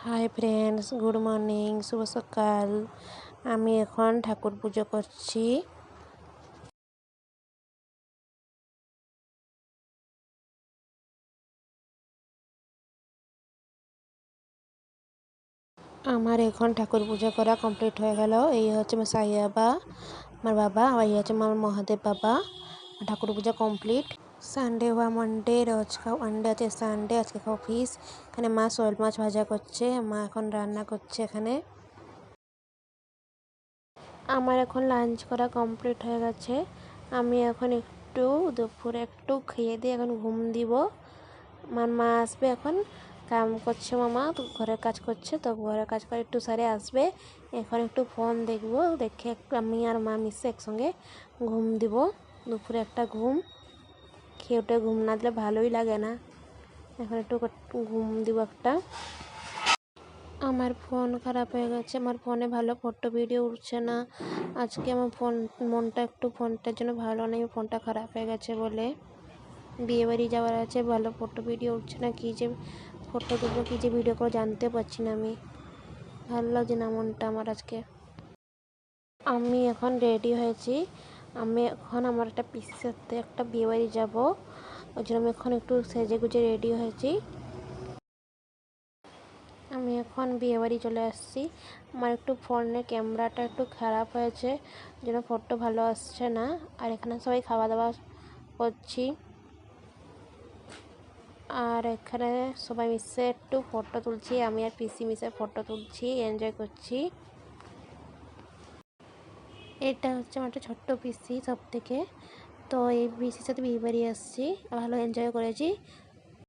Hi friends, good morning, শুভ সকাল। আমি এখন ঠাকুর পুজো করছি। আমার এখন ঠাকুর পুজো করা কমপ্লিট হয়ে গেল। এই হচ্ছে আমার সাই বাবা, আমার বাবা, আর এই হচ্ছে আমার মহাদেব বাবা। ঠাকুর পুজো কমপ্লিট। সানডে বা মন্ডে, রোজ খাও আন্ডে, আছে সানডে, আজকে খাও ফিশ। এখানে মা শোল মাছ ভাজা করছে, মা এখন রান্না করছে এখানে। আমার এখন লাঞ্চ করা কমপ্লিট হয়ে গেছে। আমি এখন একটু দুপুরে একটু খেয়ে দিয়ে এখন ঘুম দিব। আমার মা আসবে, এখন কাম করছে, মামা তো ঘরের কাজ করছে, তো ঘরের কাজ করে একটু সারে আসবে। এখন একটু ফোন দেখবো, দেখে একটু আমি আর মা মিশে একসঙ্গে ঘুম দিব। দুপুরে একটা ঘুম খেয়ে উঠে ঘুম না দিলে ভালোই লাগে না। এখন একটু ঘুম দিব একটা। আমার ফোন খারাপ হয়ে গেছে, আমার ফোনে ভালো ফটো ভিডিও উঠছে না। আজকে আমার মনটা একটু ফোনটার জন্য ভালো নেই, ফোনটা খারাপ হয়ে গেছে বলে। বিয়েবাড়ি যাওয়ার আছে, ভালো ফটো ভিডিও উঠছে না। কী যে ফটো তুলবো, কী যে ভিডিও করে জানতে পারছি না আমি। ভালো লাগছে না মনটা আমার আজকে। আমি এখন রেডি হয়েছি। আমি এখন আমার একটা পিসির সাথে একটা বিয়েবাড়ি যাব, ওই জন্য আমি এখন একটু সেজে গুজে রেডি হয়েছি। আমি এখন বিয়েবাড়ি চলে আসছি। আমার একটু ফোনের ক্যামেরাটা একটু খারাপ হয়েছে, যেন ফটো ভালো আসছে না। আর এখানে সবাই খাওয়া দাওয়া করছি, আর এখানে সবাই মিশে একটু ফটো তুলছি। আমি আর পিসি মিশে ফটো তুলছি, এনজয় করছি। এটা হচ্ছে আমার একটা ছোট্ট পিসি সব থেকে। তো এই পিসির সাথে বিয়ে বাড়ি আসছি, ভালো এনজয় করেছি।